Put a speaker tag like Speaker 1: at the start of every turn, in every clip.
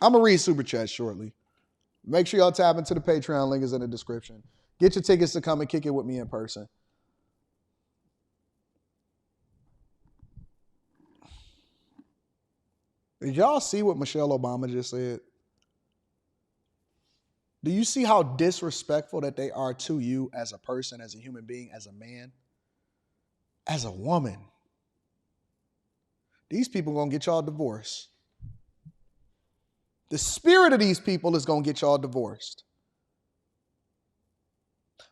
Speaker 1: I'm going to read Super Chat shortly. Make sure y'all tap into the Patreon. Link is in the description. Get your tickets to come and kick it with me in person. Did y'all see what Michelle Obama just said? Do you see how disrespectful that they are to you as a person, as a human being, as a man, as a woman? These people are going to get y'all divorced. The spirit of these people is going to get y'all divorced.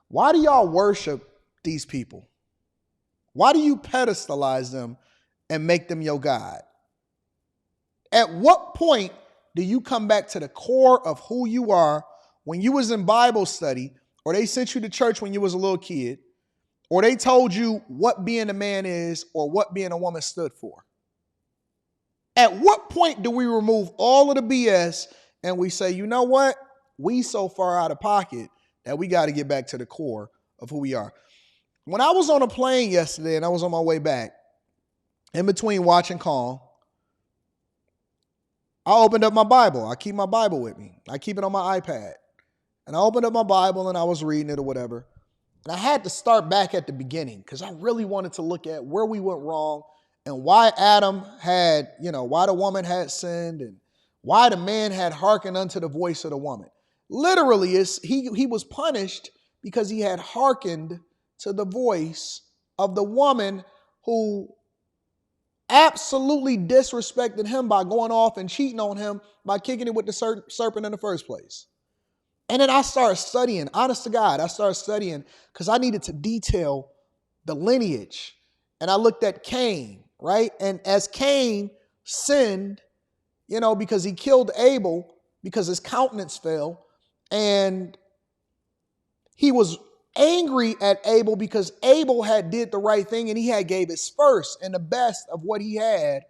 Speaker 1: Why do y'all worship these people? Why do you pedestalize them and make them your God? At what point do you come back to the core of who you are when you was in Bible study, or they sent you to church when you was a little kid, or they told you what being a man is or what being a woman stood for? At what point do we remove all of the BS and we say, you know what? We so far out of pocket that we got to get back to the core of who we are. When I was on a plane yesterday and I was on my way back, in between watch and call, I opened up my Bible. I keep my Bible with me. I keep it on my iPad. And I opened up my Bible and I was reading it or whatever. And I had to start back at the beginning because I really wanted to look at where we went wrong and why Adam had, why the woman had sinned and why the man had hearkened unto the voice of the woman. Literally, he was punished because he had hearkened to the voice of the woman who absolutely disrespected him by going off and cheating on him by kicking it with the serpent in the first place. And then I started studying, honest to God, I started studying because I needed to detail the lineage. And I looked at Cain, right? And as Cain sinned, because he killed Abel because his countenance fell, and he was angry at Abel because Abel had did the right thing and he had gave his first and the best of what he had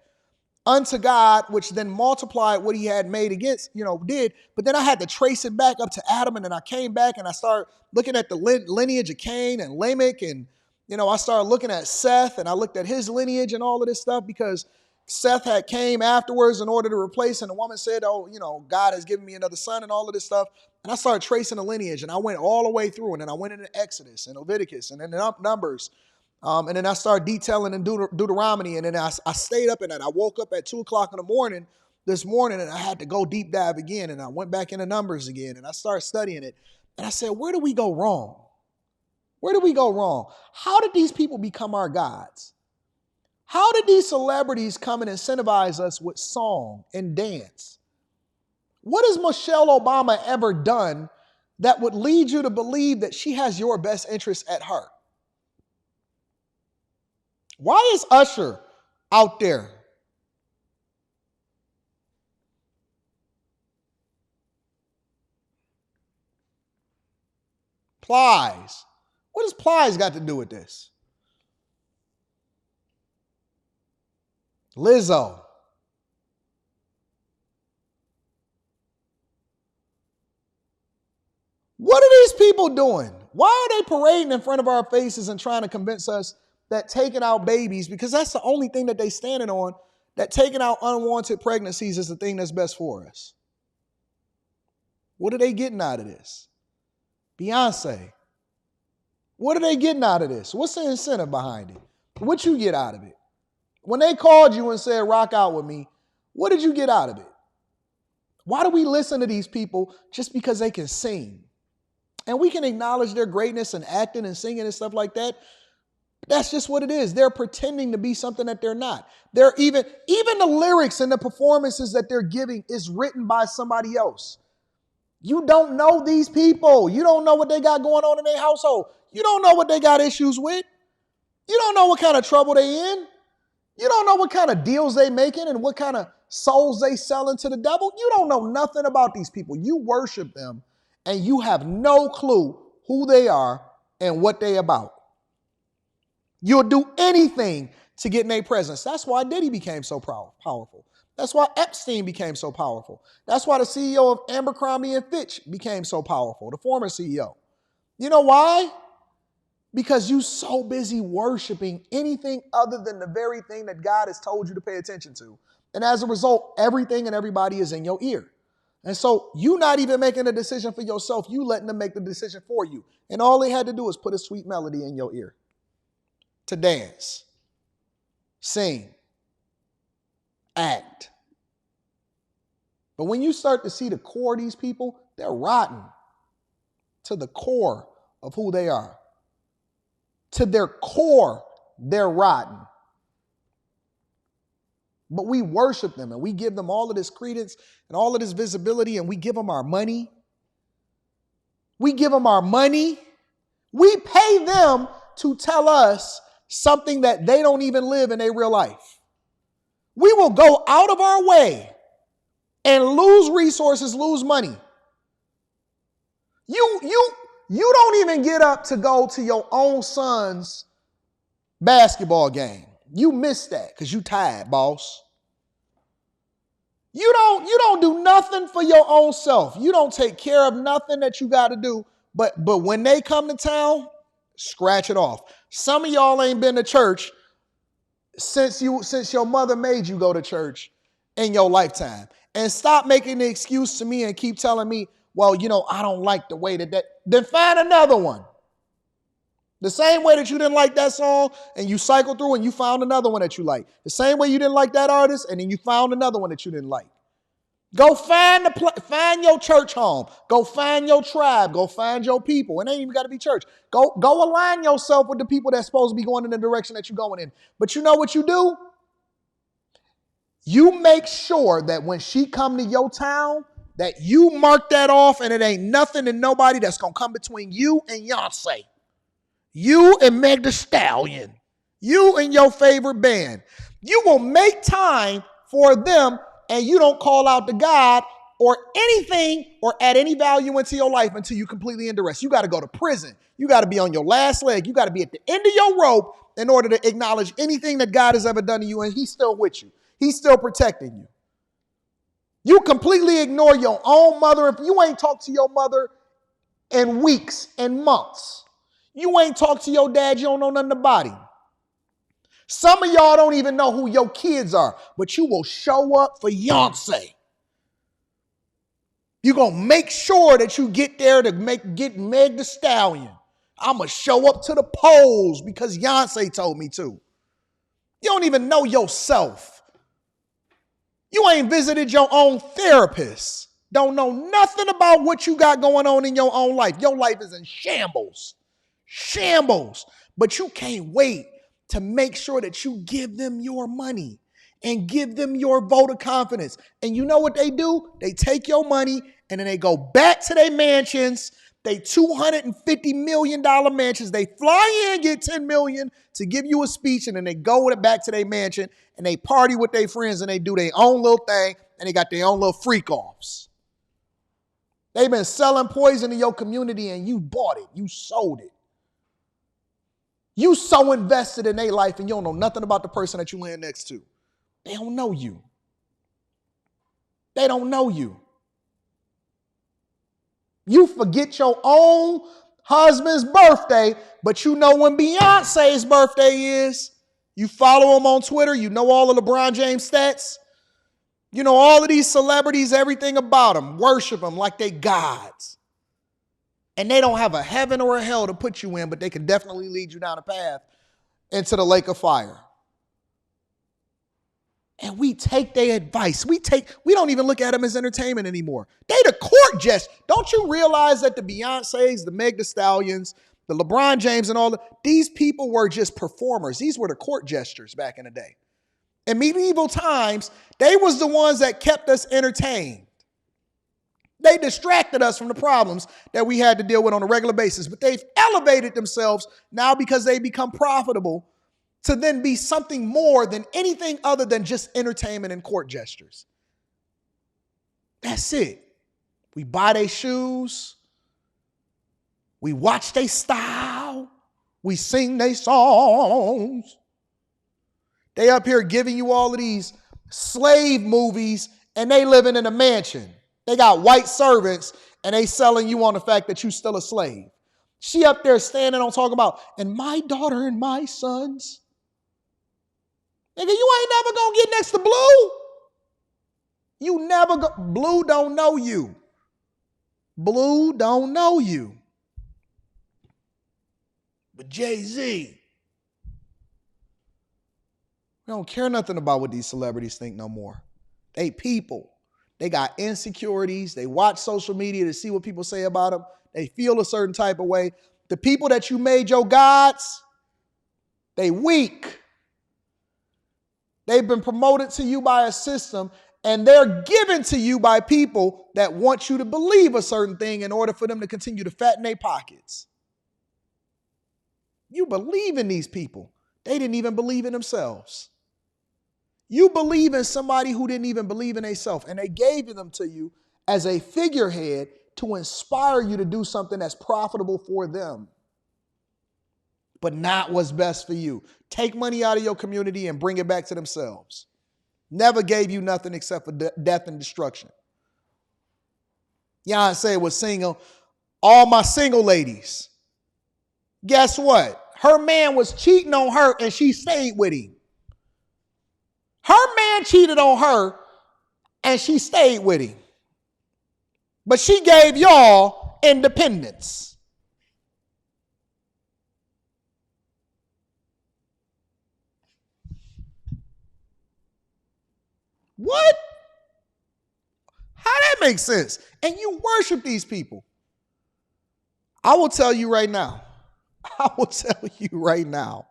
Speaker 1: unto God, which then multiplied what he had made against, did. But then I had to trace it back up to Adam, and then I came back and I started looking at the lineage of Cain and Lamech, and, I started looking at Seth, and I looked at his lineage and all of this stuff because Seth had came afterwards in order to replace, and the woman said, God has given me another son and all of this stuff. And I started tracing the lineage, and I went all the way through, and then I went into Exodus and Leviticus and then Numbers. And then I started detailing in Deuteronomy, and then I stayed up, and I woke up at 2 o'clock in the morning this morning, and I had to go deep dive again, and I went back into Numbers again, and I started studying it. And I said, where do we go wrong? Where did we go wrong? How did these people become our gods? How did these celebrities come and incentivize us with song and dance? What has Michelle Obama ever done that would lead you to believe that she has your best interest at heart? Why is Usher out there? Plies. What does Plies got to do with this? Lizzo. What are these people doing? Why are they parading in front of our faces and trying to convince us that taking out babies, because that's the only thing that they standing on, that taking out unwanted pregnancies is the thing that's best for us? What are they getting out of this? Beyonce. What are they getting out of this? What's the incentive behind it? What you get out of it? When they called you and said, rock out with me, what did you get out of it? Why do we listen to these people just because they can sing? And we can acknowledge their greatness and acting and singing and stuff like that. That's just what it is. They're pretending to be something that they're not. They're even the lyrics and the performances that they're giving is written by somebody else. You don't know these people. You don't know what they got going on in their household. You don't know what they got issues with. You don't know what kind of trouble they in. You don't know what kind of deals they making and what kind of souls they selling to the devil. You don't know nothing about these people. You worship them and you have no clue who they are and what they about. You'll do anything to get in their presence. That's why Diddy became so powerful. That's why Epstein became so powerful. That's why the CEO of Abercrombie and Fitch became so powerful, the former CEO. You know why? Because you're so busy worshiping anything other than the very thing that God has told you to pay attention to. And as a result, everything and everybody is in your ear. And so you not even making a decision for yourself. You letting them make the decision for you. And all they had to do was put a sweet melody in your ear to dance, sing, act. But when you start to see the core of these people, they're rotten to the core of who they are. To their core, they're rotten. But we worship them and we give them all of this credence and all of this visibility, and we give them our money. We give them our money. We pay them to tell us something that they don't even live in their real life. We will go out of our way and lose resources, lose money. You don't even get up to go to your own son's basketball game. You missed that because you tired, boss. You don't do nothing for your own self. You don't take care of nothing that you got to do. But when they come to town, scratch it off. Some of y'all ain't been to church since your mother made you go to church in your lifetime. And stop making the excuse to me and keep telling me, well, I don't like the way that. Then find another one. The same way that you didn't like that song and you cycled through and you found another one that you like. The same way you didn't like that artist and then you found another one that you didn't like. Go find your church home. Go find your tribe. Go find your people. It ain't even got to be church. Go align yourself with the people that's supposed to be going in the direction that you're going in. But you know what you do? You make sure that when she come to your town, that you mark that off and it ain't nothing and nobody that's going to come between you and Beyonce. You and Meg Thee Stallion. You and your favorite band. You will make time for them and you don't call out to God or anything or add any value into your life until you completely end the rest. You got to go to prison. You got to be on your last leg. You got to be at the end of your rope in order to acknowledge anything that God has ever done to you, and he's still with you. He's still protecting you. You completely ignore your own mother. If you ain't talked to your mother in weeks and months, you ain't talked to your dad, you don't know nothing about him. Some of y'all don't even know who your kids are, but you will show up for Beyonce. You're going to make sure that you get there to get Meg Thee Stallion. I'm going to show up to the polls because Beyonce told me to. You don't even know yourself. You ain't visited your own therapist. Don't know nothing about what you got going on in your own life. Your life is in shambles. Shambles. But you can't wait to make sure that you give them your money and give them your vote of confidence. And you know what they do? They take your money and then they go back to their mansions, they $250 million mansions. They fly in, get $10 million to give you a speech, and then they go back to their mansion and they party with their friends and they do their own little thing and they got their own little freak-offs. They've been selling poison in your community and you bought it. You sold it. You so invested in their life and you don't know nothing about the person that you land next to. They don't know you. They don't know you. You forget your own husband's birthday, but you know when Beyonce's birthday is. You follow him on Twitter. You know all of LeBron James stats. You know all of these celebrities, everything about them. Worship them like they gods. And they don't have a heaven or a hell to put you in, but they can definitely lead you down a path into the lake of fire. And we take their advice. We don't even look at them as entertainment anymore. They the court jest. Don't you realize that the Beyoncés, the Meg Thee Stallions, the LeBron James and these people were just performers. These were the court jesters back in the day. In medieval times, they was the ones that kept us entertained. They distracted us from the problems that we had to deal with on a regular basis, but they've elevated themselves now because they become profitable to then be something more than anything other than just entertainment and court gestures. That's it. We buy their shoes. We watch their style. We sing their songs. They up here giving you all of these slave movies and they living in a mansion. They got white servants and they selling you on the fact that you still a slave. She up there standing on talking about, and my daughter and my sons. Nigga, you ain't never gonna get next to Blue. You never go. Blue don't know you. Blue don't know you. But Jay-Z, we don't care nothing about what these celebrities think no more. They people. They got insecurities. They watch social media to see what people say about them. They feel a certain type of way. The people that you made your gods, they weak. They've been promoted to you by a system, and they're given to you by people that want you to believe a certain thing in order for them to continue to fatten their pockets. You believe in these people. They didn't even believe in themselves. You believe in somebody who didn't even believe in themselves, and they gave them to you as a figurehead to inspire you to do something that's profitable for them, but not what's best for you. Take money out of your community and bring it back to themselves. Never gave you nothing except for death and destruction. Beyonce was single. All my single ladies, guess what? Her man was cheating on her and she stayed with him. Her man cheated on her and she stayed with him. But she gave y'all independence. What? How that makes sense? And you worship these people. I will tell you right now. I will tell you right now.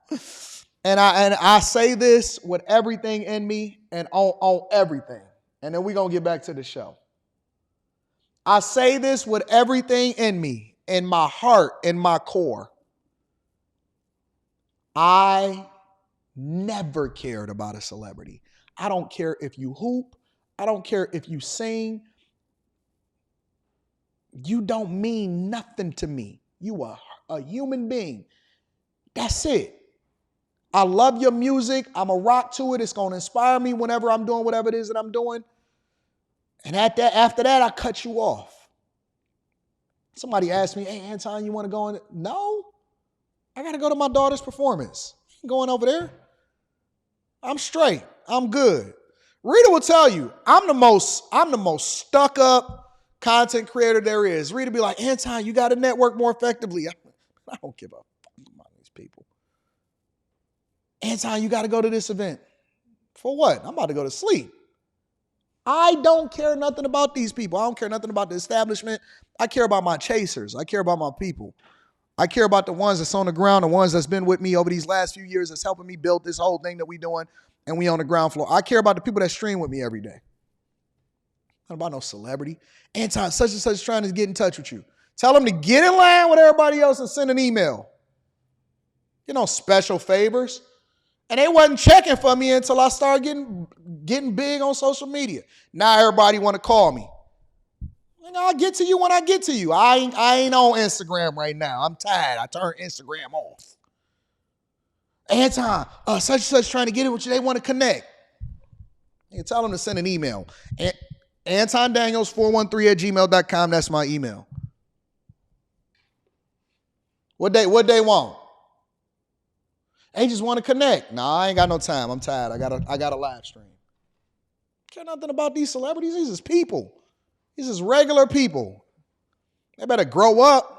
Speaker 1: And I say this with everything in me and on everything. And then we're going to get back to the show. I say this with everything in me, in my heart, in my core. I never cared about a celebrity. I don't care if you hoop. I don't care if you sing. You don't mean nothing to me. You are a human being. That's it. I love your music. I'm a rock to it. It's going to inspire me whenever I'm doing whatever it is that I'm doing. And after that, I cut you off. Somebody asked me, hey, Anton, you want to go in? No. I got to go to my daughter's performance. I ain't going over there. I'm straight. I'm good. Rita will tell you, I'm the most stuck up content creator there is. Rita be like, Anton, you got to network more effectively. I don't give a fuck about these people. Anton, you got to go to this event. For what? I'm about to go to sleep. I don't care nothing about these people. I don't care nothing about the establishment. I care about my chasers. I care about my people. I care about the ones that's on the ground, the ones that's been with me over these last few years that's helping me build this whole thing that we doing, and we on the ground floor. I care about the people that stream with me every day. Not about no celebrity. Anton, such and such trying to get in touch with you. Tell them to get in line with everybody else and send an email. You know, special favors. And they wasn't checking for me until I started getting big on social media. Now everybody want to call me. I'll get to you when I get to you. I ain't on Instagram right now. I'm tired. I turned Instagram off. Anton, such and such trying to get it with you. They want to connect. You tell them to send an email. Anton Daniels 413@gmail.com. That's my email. What they want? They just want to connect. Nah, I ain't got no time. I'm tired. I got a live stream. Care nothing about these celebrities. These is people. These is regular people. They better grow up.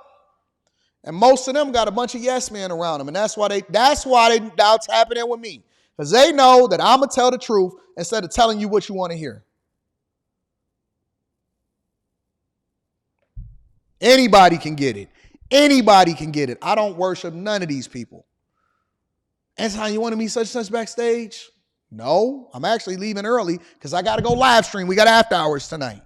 Speaker 1: And most of them got a bunch of yes men around them. And that's why that's happening with me. Because they know that I'm going to tell the truth instead of telling you what you want to hear. Anybody can get it. Anybody can get it. I don't worship none of these people. Anton, you want to meet such and such backstage? No, I'm actually leaving early because I got to go live stream. We got after hours tonight.